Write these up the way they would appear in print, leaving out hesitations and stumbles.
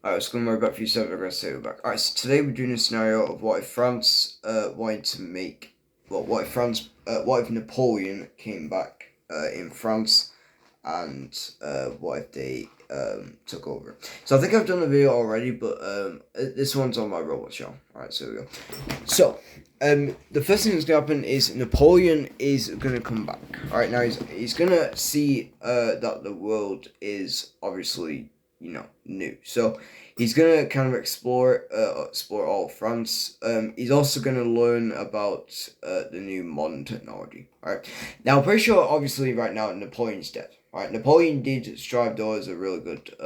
Alright, it's going to worry about a few seconds. We're going to say we're back. Alright, so today we're doing a scenario of what if France wanted to make. Well, what if Napoleon came back in France and what if they took over. So I think I've done a video already, but this one's on my robot channel. Alright, so here we go. So, the first thing that's going to happen is Napoleon is going to come back. Alright, now he's going to see that the world is obviously, new. So he's gonna kind of explore all of France. He's also gonna learn about the new modern technology. All right. Now, I'm pretty sure, obviously, right now Napoleon's dead. All right. Napoleon did strive though as a really good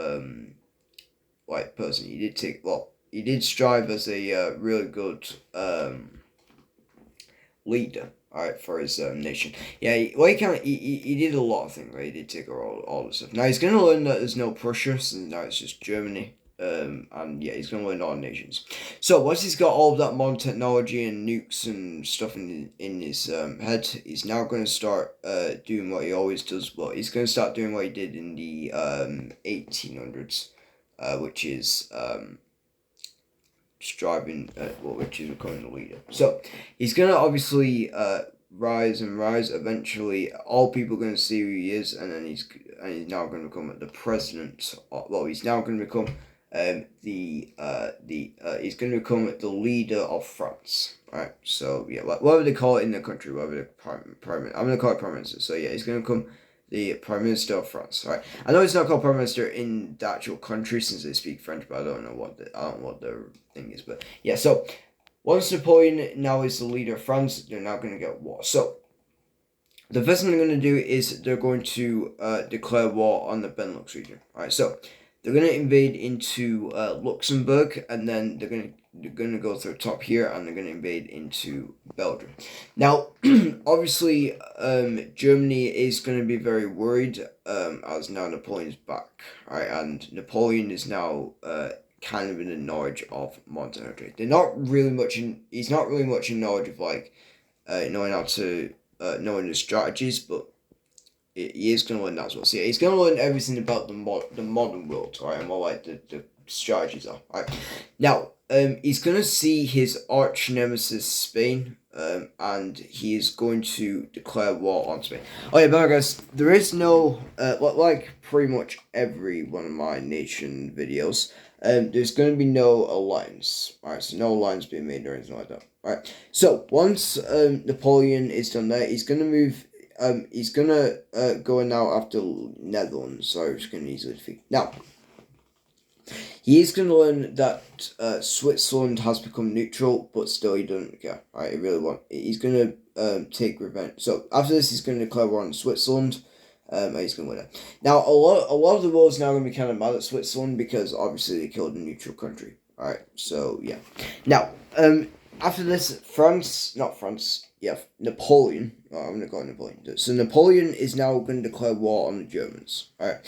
person. He did strive as a really good leader. All right, for his nation. Yeah, he did a lot of things. Right, he did take all the stuff. Now he's gonna learn that there's no Prussia, so now it's just Germany. And yeah, he's gonna learn all nations. So once he's got all of that modern technology and nukes and stuff in his head, he's now gonna start doing what he always does. Well, he's gonna start doing what he did in the 1800s, which is striving which is becoming a leader. So he's gonna obviously rise and rise. Eventually, all people are gonna see who he is, and then he's now gonna become the president. He's now gonna become he's gonna become the leader of France. Right. So yeah, whatever they call it in the country, whatever the prime I'm gonna call it prime minister. So yeah, he's gonna become the Prime Minister of France. Right. I know it's not called Prime Minister in the actual country since they speak French, but I don't know what the thing is. But yeah, so once Napoleon now is the leader of France, they're now going to get war. So the first thing they're going to do is they're going to declare war on the Benelux region. All right. So they're going to invade into Luxembourg, and then they're going to go through the top here, and they're going to invade into Belgium. Now, obviously, Germany is going to be very worried as now Napoleon's back. All right, and Napoleon is now kind of in the knowledge of modern technology. He's not really much in knowledge of knowing how to knowing the strategies, but he is going to learn that as well. So yeah, he's going to learn everything about the modern world, right? And what the strategies are, right? Now, he's going to see his arch nemesis Spain, and he is going to declare war on Spain. Oh yeah, but guys, there is no like pretty much every one of my nation videos. There's going to be no alliance, right? So no alliance being made or anything like that, right? So once Napoleon is done there, he's going to move. He's gonna go now after Netherlands, so he's gonna easily defeat. Now, he is gonna learn that Switzerland has become neutral, but still he doesn't care. Right, he really wants. He's gonna take revenge. So after this, he's gonna declare war on Switzerland. And he's gonna win it. Now, a lot of the world is now gonna be kind of mad at Switzerland because obviously they killed a neutral country. All right, so yeah. Now, after this, Napoleon. Oh, I'm gonna call it Napoleon. So Napoleon is now going to declare war on the Germans. All right.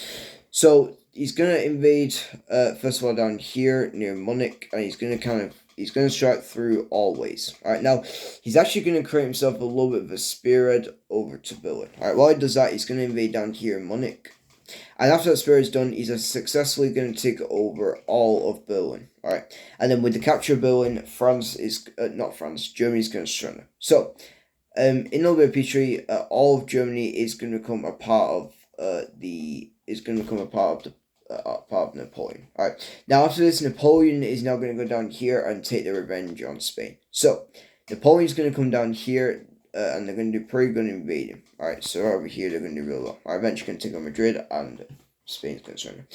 So he's gonna invade. First of all, down here near Munich, and he's gonna strike through always. All right. Now he's actually gonna create himself a little bit of a spearhead over to Berlin. All right. While he does that, he's gonna invade down here in Munich. And after that spear is done, he's successfully going to take over all of Berlin. Alright. And then with the capture of Berlin, Germany is going to surrender. So, in a little bit of peachtree, all of Germany is going to become a part of Napoleon. Alright. Now after this, Napoleon is now going to go down here and take the revenge on Spain. So, Napoleon's going to come down here. And they're going to do pretty good invading. Alright, so over here they're going to do real well. Alright, eventually going to take on Madrid, and Spain's going to surrender.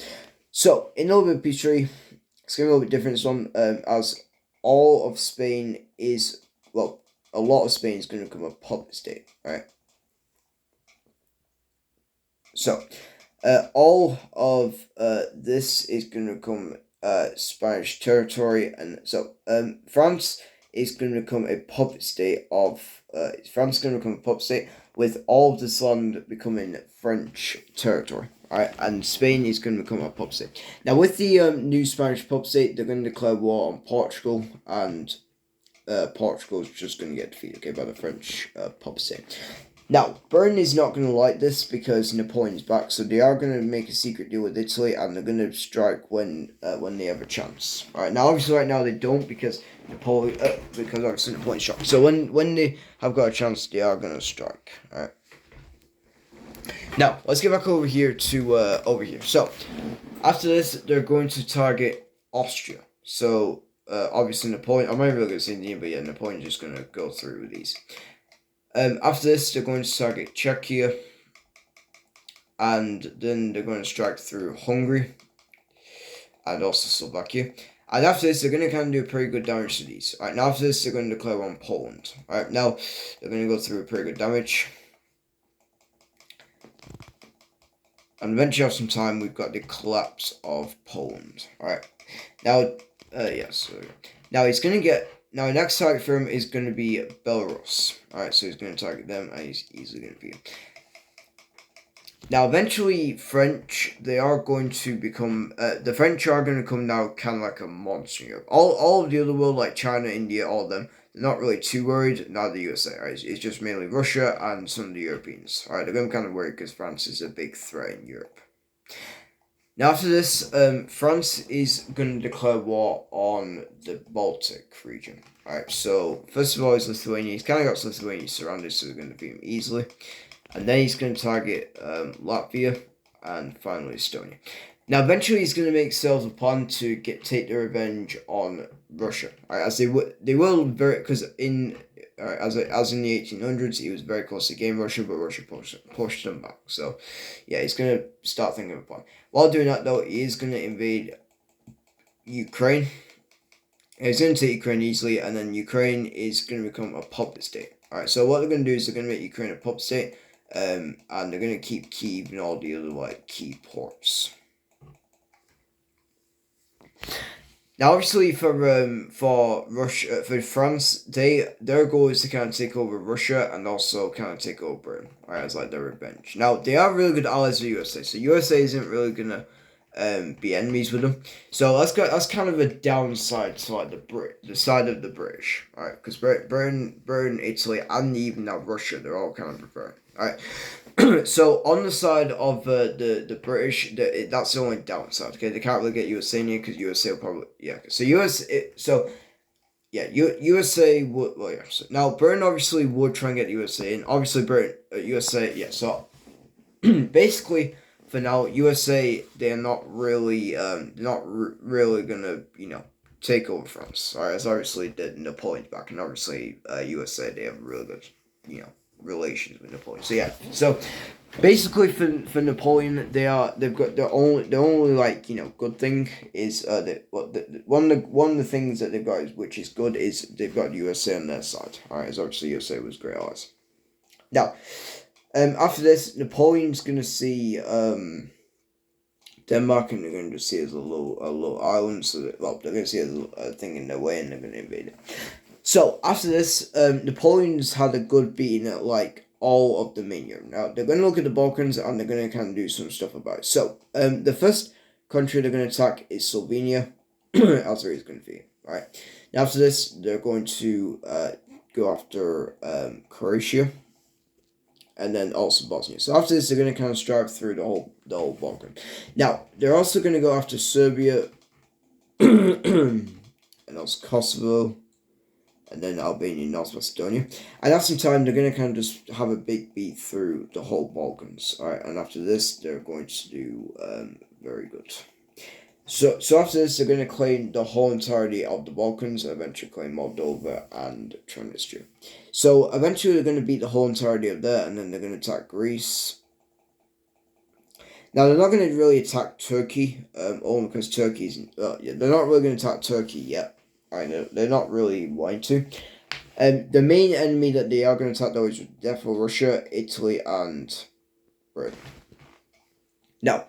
So, in a little bit of peachtree, it's going to be a little bit different this one, as all of Spain is, a lot of Spain is going to become a puppet state. Alright. So, all of this is going to become Spanish territory, and so France is going to become a puppet state of France is going to become a puppet state with all of this land becoming French territory. Alright, and Spain is going to become a puppet state. Now with the new Spanish puppet state, they're going to declare war on Portugal, and Portugal is just going to get defeated, by the French puppet state. Now, Britain is not going to like this because Napoleon's back, so they are going to make a secret deal with Italy, and they're going to strike when they have a chance. All right. Now, obviously, right now they don't because Napoleon's shot. So when they have got a chance, they are going to strike. All right. Now, let's get back over here to over here. So, after this, they're going to target Austria. So, obviously, Napoleon. I'm not really going to say the name, but yeah, Napoleon's just going to go through with these. After this, they're going to target Czechia, and then they're going to strike through Hungary, and also Slovakia. And after this, they're going to kind of do pretty good damage to these. Alright, now after this, they're going to declare on Poland. Alright, now they're going to go through pretty good damage. And eventually, after some time, we've got the collapse of Poland. Alright, now, yes. Now he's going to get. Now, the next target for him is going to be Belarus. Alright, so he's going to target them, and he's easily going to be. Now, eventually, French, they are going to become. The French are going to come now kind of like a monster in Europe. All of the other world, like China, India, all of them, they're not really too worried. Not the USA, right? It's just mainly Russia and some of the Europeans. Alright, they're going to be kind of worried because France is a big threat in Europe. Now, after this, France is going to declare war on the Baltic region. Alright, so first of all is Lithuania. He's kind of got Lithuania surrounded, so they're going to beat him easily. And then he's going to target Latvia and finally Estonia. Now, eventually, he's going to make sales a plan to take their revenge on Russia. Alright, as they will very because in as in the 1800s, he was very close to getting Russia, but Russia pushed them back. So, yeah, he's going to start thinking of a plan. While doing that, though, he is going to invade Ukraine. He's going to take Ukraine easily, and then Ukraine is going to become a puppet state. Alright, so what they're going to do is they're going to make Ukraine a puppet state, and they're going to keep Kyiv and all the other key ports. Now, obviously, for Russia, for France, their goal is to kind of take over Russia and also kind of take over Britain. Alright, it's like their revenge. Now, they are really good allies of the USA, so USA isn't really gonna be enemies with them. So that's kind of a downside to like the side of the British. Alright, because Britain, Italy, and even now Russia, they're all kind of preferring. Alright. So on the side of the British, that's the only downside. Okay, they can't really get USA in here because USA will probably So USA would So now Britain obviously would try and get USA in. Obviously, Britain USA So basically for now USA they're not really really gonna take over France. Alright, it's obviously the Napoleon's back, and obviously USA they have really good relations with Napoleon. So basically for Napoleon they've got their only good thing is one of the things that they've got which is good is they've got USA on their side. Alright, so obviously USA was great allies. Now after this, Napoleon's gonna see Denmark, and they're going to see it as a little island, so they're going to see a thing in their way, and they're going to invade it. So, after this, Napoleon's had a good beating at, all of the main Europe. Now, they're going to look at the Balkans, and they're going to kind of do some stuff about it. So, the first country they're going to attack is Slovenia. Algeria is going to be, right? Now, after this, they're going to go after Croatia, and then also Bosnia. So, after this, they're going to kind of strive through the whole Balkan. Now, they're also going to go after Serbia, and also Kosovo, and then Albania and North Macedonia. And after some time, they're going to kind of just have a big beat through the whole Balkans. Alright, and after this, they're going to do very good. So after this, they're going to claim the whole entirety of the Balkans, and eventually claim Moldova and Transnistria. So eventually, they're going to beat the whole entirety of that, and then they're going to attack Greece. Now, they're not going to really attack Turkey, only because Turkey's... they're not really going to attack Turkey yet. Alright, they're not really wanting to. The main enemy that they are going to attack, though, is definitely Russia, Italy, and Britain. Now,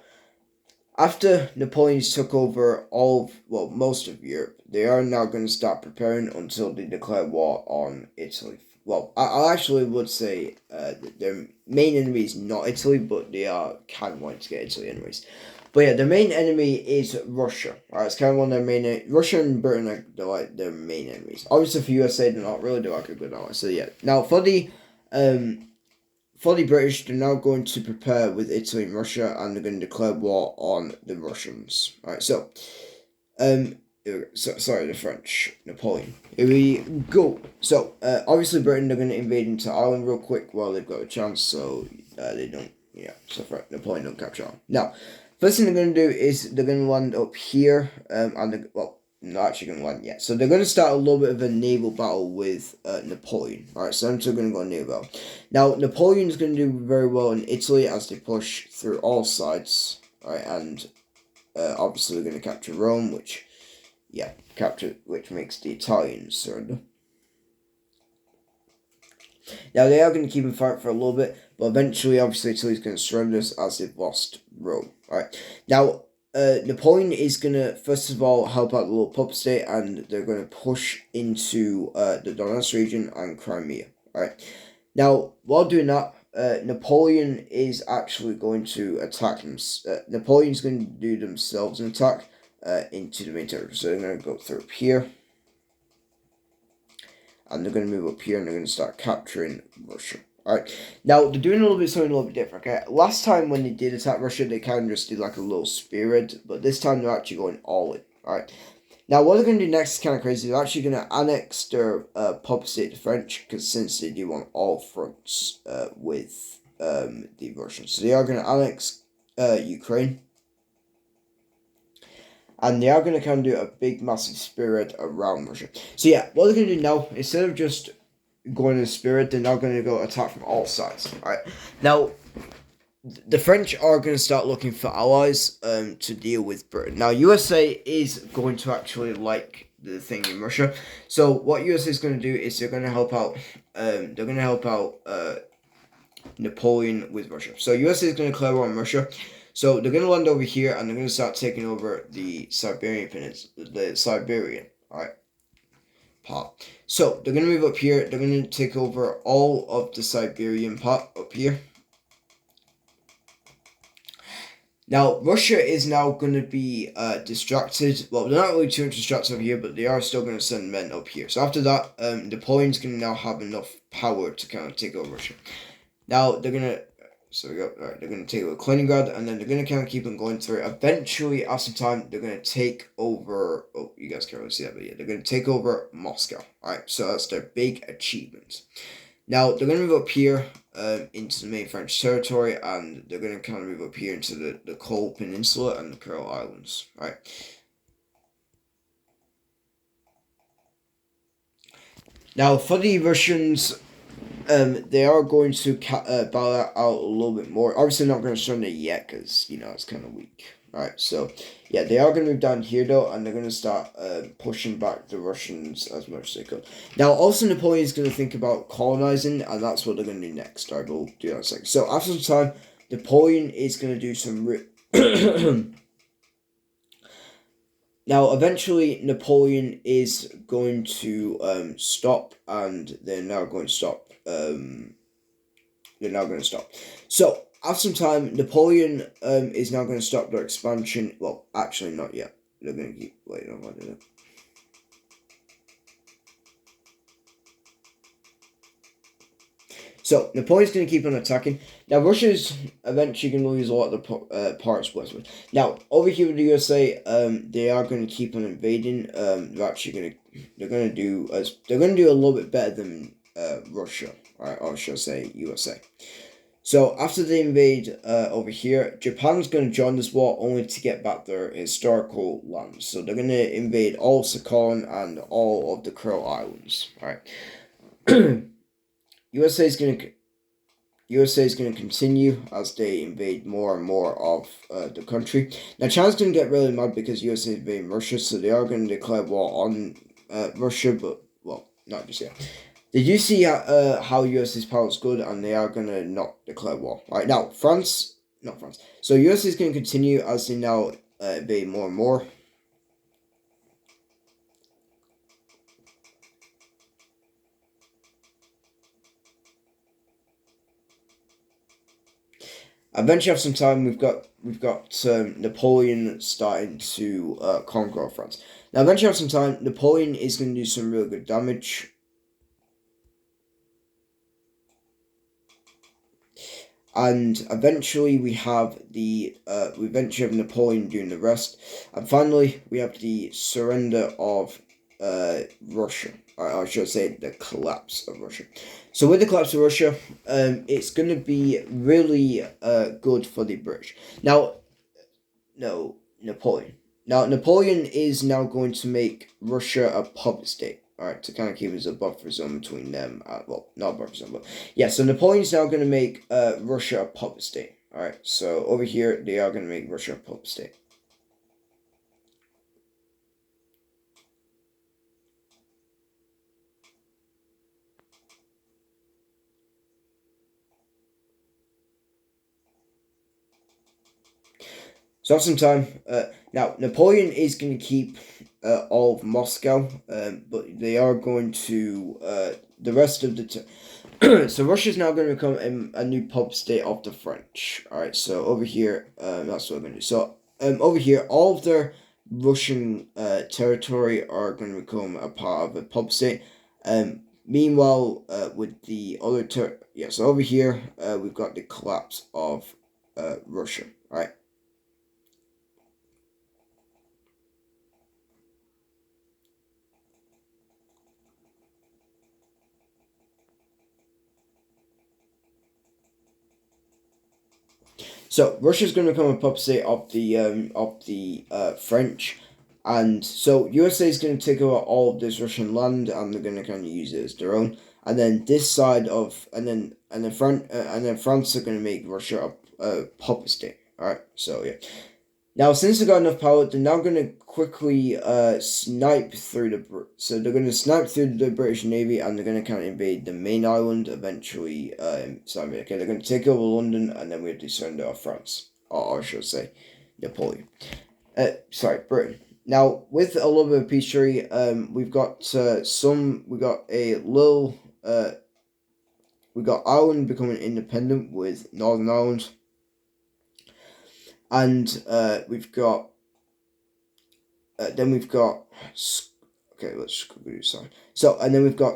after Napoleon's took over most of Europe, they are now going to start preparing until they declare war on Italy. Well, I actually would say their main enemy is not Italy, but they are kind of wanting to get Italy anyways. But yeah, their main enemy is Russia. Alright, it's kind of one of their main... Russia and Britain are their main enemies. Obviously for USA, they're not really. They're like a good ally. So yeah. Now, for for the British, they're now going to prepare with Italy and Russia, and they're going to declare war on the Russians. Alright, so, sorry, the French, Napoleon. Here we go. So, obviously Britain, they're going to invade into Ireland real quick while they've got a chance, so they don't, so Napoleon don't capture Ireland. Now, first thing they're going to do is they're going to land up here, and not actually going to land yet. So they're going to start a little bit of a naval battle with Napoleon. Alright, so I'm still going to go naval battle. Now, Napoleon's going to do very well in Italy as they push through all sides. Alright, and obviously we're going to capture Rome, which makes the Italians surrender. Now, they are going to keep him fighting for a little bit, but eventually, obviously, Italy's going to surrender as they've lost Rome. Alright, now, Napoleon is going to, first of all, help out the little puppet state, and they're going to push into the Donetsk region and Crimea. Alright, now, while doing that, Napoleon is actually going to attack them. Napoleon's going to do themselves an attack into the main territory. So they're going to go through up here. And they're going to move up here and they're going to start capturing Russia. Alright, now they're doing something a little bit different, okay? Last time when they did attack Russia, they kind of just did like a little spearhead, but this time they're actually going all in, alright? Now what they're going to do next is kind of crazy. They're actually going to annex their puppet state to French, because since they do on all fronts with the Russians. So they are going to annex Ukraine. And they are going to kind of do a big, massive spearhead around Russia. So yeah, what they're going to do now, instead of just going in spirit, they're now going to go attack from all sides. Alright, now the French are going to start looking for allies to deal with Britain. Now USA is going to actually like the thing in Russia. So what USA is going to do is they're going to help out. Napoleon with Russia. So USA is going to declare war on Russia. So they're going to land over here and they're going to start taking over the Siberian Peninsula, the Siberian, alright, part. So they're going to move up here. They're going to take over all of the Siberian part up here. Now, Russia is now going to be distracted. Well, they're not really too much distracted over here, but they are still going to send men up here. So after that, Napoleon's going to now have enough power to kind of take over Russia. Now, they're going to... So we got, they're going to take over Kaliningrad, and then they're going to kind of keep on going through. Eventually, after time, they're going to take over. Oh, you guys can't really see that, but yeah, they're going to take over Moscow. Alright, so that's their big achievement. Now, they're going to move up here into the main French territory, and they're going to kind of move up here into the Coal Peninsula and the Kuril Islands. Alright. Now, for the Russians, they are going to battle that out a little bit more. Obviously, not going to surrender yet because, it's kind of weak. Alright, so, yeah, they are going to move down here, though, and they're going to start pushing back the Russians as much as they could. Now, also, Napoleon is going to think about colonizing, and that's what they're going to do next. Alright, we'll do that in a second. So, after some time, Napoleon is going to do some... Now, eventually, Napoleon is going to stop, and they're now going to stop. So, after some time, Napoleon is now going to stop their expansion. Well, actually, not yet. They're going to keep waiting on that. So, Napoleon's going to keep on attacking. Now, Russia's eventually going to lose a lot of the parts westward. Now, over here with the USA, they are going to keep on invading. They're going to do a little bit better than Russia, or should I say USA. So, after they invade over here, Japan's going to join this war only to get back their historical lands. So, they're going to invade all Sakhalin and all of the Kuril Islands. Alright. USA is going to continue as they invade more and more of the country. Now, China's going to get really mad because USA is invading Russia, so they are going to declare war on Russia, but, well, not just yet. They do see how USA's power is good, and they are going to not declare war. Right now, So USA is going to continue as they now invade more and more. Eventually, after some time, we've got Napoleon starting to conquer France. Now, eventually, after some time, Napoleon is going to do some really good damage. and eventually we eventually have Napoleon doing the rest, and finally we have the surrender of Russia, or I should say the collapse of Russia. So with the collapse of Russia, it's going to be really good for the British. Now, no, Napoleon. Now, Napoleon is now going to make Russia a puppet state. Alright, to kind of keep as a buffer zone between them. Well, not a buffer zone, but yeah, so Napoleon's now going to make Russia a puppet state. Alright, so over here, they are going to make Russia a puppet state. So have some time. Now, Napoleon is going to keep all of Moscow, but they are going to the rest of the. So Russia is now going to become a new puppet state of the French. All right. So over here, that's what I'm going to do. So over here, all of their Russian territory are going to become a part of a puppet state. Meanwhile, with the other so over here, we've got the collapse of Russia. All right. So Russia's going to become a puppet state of the French, and so USA is going to take over all of this Russian land, and they're going to kind of use it as their own. And then this side of and then France are going to make Russia a puppet state. All right, so yeah. Now, since they got enough power, they're now going to quickly snipe through so they're going to snipe through the British Navy, and they're going to kind of invade the main island eventually. They're going to take over London, and then we have to surrender of France, or I should say, Napoleon. Britain. Now, with a little bit of peace treaty, we've got we got Ireland becoming independent with Northern Ireland. And we've got then we've got okay, let's do sorry. So and then we've got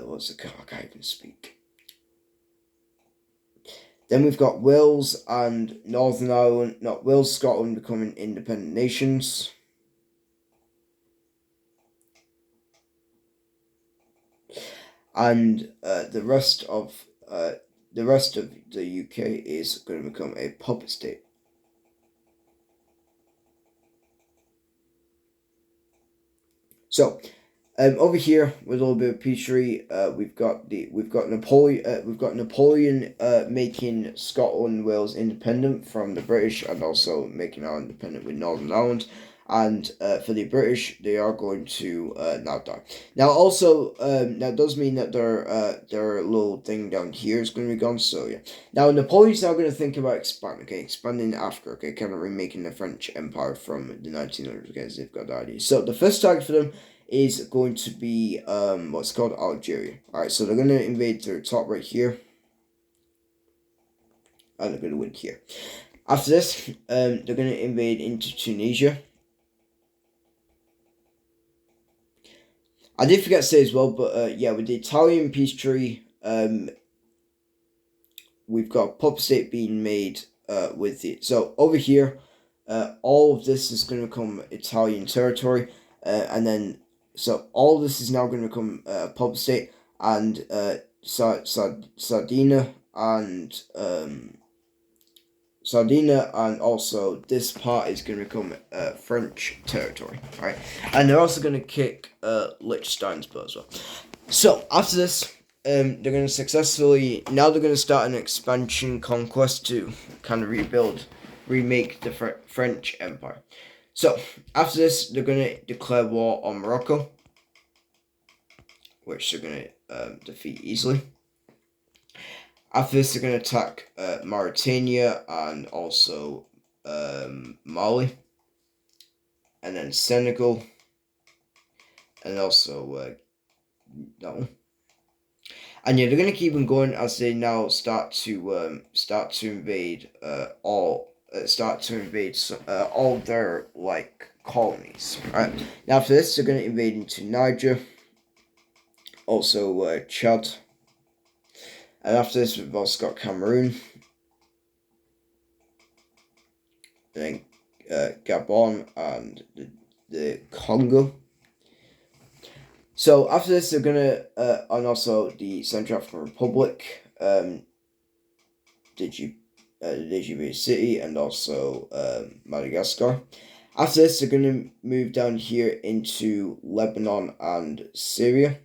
what's it called? I can't even speak. Then we've got Wales and Northern Ireland, not Wales, Scotland becoming independent nations. And the rest of the UK is going to become a puppet state. So, over here with a little bit of peace treaty, we've got Napoleon making Scotland and Wales independent from the British, and also making Ireland independent with Northern Ireland. And for the British, they are going to now die. Now, also, that does mean that their little thing down here is going to be gone. So yeah. Now Napoleon's now going to think about expanding Africa. Okay, kind of remaking the French Empire from the 1900s. Okay, as they've got the idea. So the first target for them is going to be what's called Algeria. All right, so they're going to invade their top right here, and they're going to win here. After this, they're going to invade into Tunisia. I did forget to say as well, but yeah, with the Italian peace treaty, we've got puppet state being made with it. So over here, all of this is going to become Italian territory, and then so all of this is now going to become puppet state, and Sardinia and also this part is going to become French territory, right? And they're also going to kick Liechtenstein's butt as well. So after this, they're going to they're going to start an expansion conquest to kind of remake the French Empire. So after this, they're going to declare war on Morocco, which they're going to defeat easily. After this, they're going to attack Mauritania and also Mali, and then Senegal, and also that one. And yeah, they're going to keep on going as they now start to invade all their like colonies. Right now, after this, they're going to invade into Niger, also Chad. And after this, we've also got Cameroon, then Gabon, and the Congo. So after this, they're gonna and also the Central African Republic, Djibouti City, and also Madagascar. After this, they're gonna move down here into Lebanon and Syria.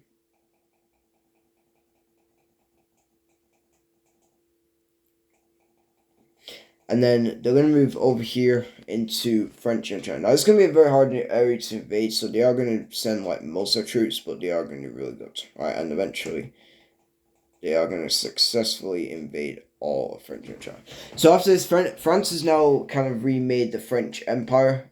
And then they're going to move over here into French Indochina. Now, it's going to be a very hard area to invade, so they are going to send, like, most of their troops, but they are going to be really good, right? And eventually, they are going to successfully invade all of French Indochina. So after this, France has now kind of remade the French Empire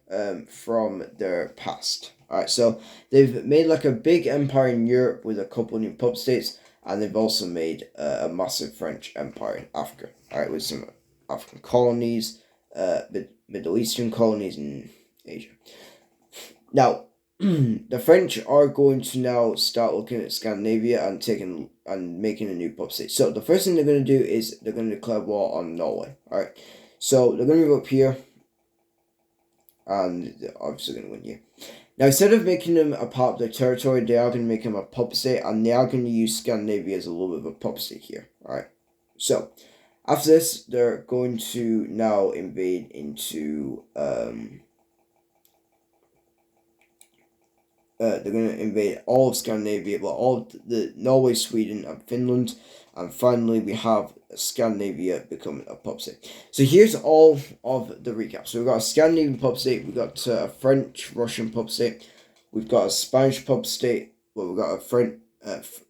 from their past. Alright, so they've made, like, a big empire in Europe with a couple new puppet states, and they've also made a massive French empire in Africa, alright, with some African colonies, Middle Eastern colonies in Asia. Now, the French are going to now start looking at Scandinavia and making a new puppet state. So the first thing they're going to do is they're going to declare war on Norway. All right, so they're going to move up here, and they're obviously going to win here. Now, instead of making them a part of their territory, they are going to make them a puppet state, and they are going to use Scandinavia as a little bit of a puppet state here. All right, so after this, they're going to now invade into, they're going to invade all of Scandinavia, well, all of the Norway, Sweden, and Finland, and finally we have Scandinavia becoming a puppet state. So here's all of the recap. So we've got a Scandinavian puppet state, we've got a French-Russian puppet state, we've got a Spanish puppet state, well, we've got a French,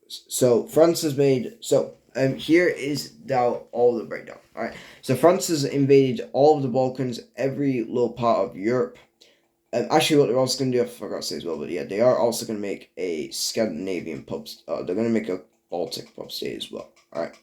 so France has made, here is now all the breakdown. Alright, so France has invaded all of the Balkans, every little part of Europe. Actually, what they're also going to do, I forgot to say as well, but yeah, they are also going to make a Scandinavian pub. They're going to make a Baltic pub state as well. Alright.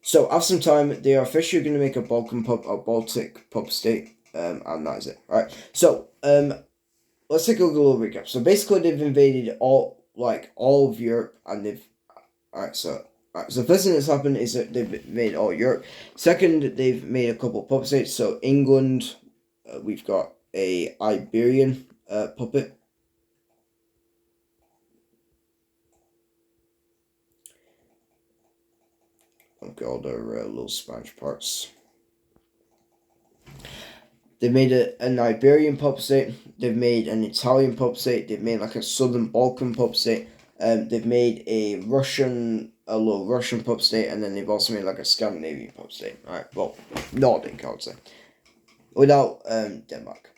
So after some time, they are officially going to make a Baltic pub state, and that is it. All right. So let's take a little recap. So basically, they've invaded all of Europe, and they've So the first thing that's happened is that they've made all Europe. Second, they've made a couple of puppet states. So England, we've got a Iberian puppet. Okay, all their little Spanish parts. They've made an Iberian puppet state. They've made an Italian puppet state. They've made like a Southern Balkan puppet state. They've made a little Russian puppet state, and then they've also made like a Scandinavian puppet state. Alright, well, Nordic, I would say, without Denmark.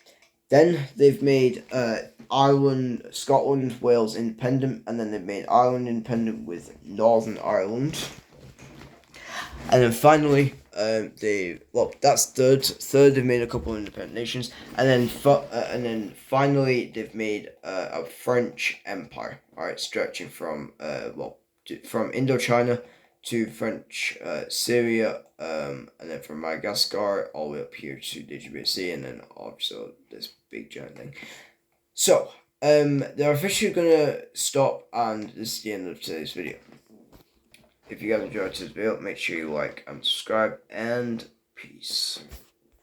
Then they've made Ireland, Scotland, Wales independent, and then they've made Ireland independent with Northern Ireland. And then finally, that's third. Third, they've made a couple of independent nations, and then finally, they've made a French empire. All right, stretching from from Indochina to French Syria, and then from Madagascar all the way up here to Djibouti, and then also this big giant thing. So, they're officially gonna stop, and this is the end of today's video. If you guys enjoyed today's video, make sure you like and subscribe, and peace.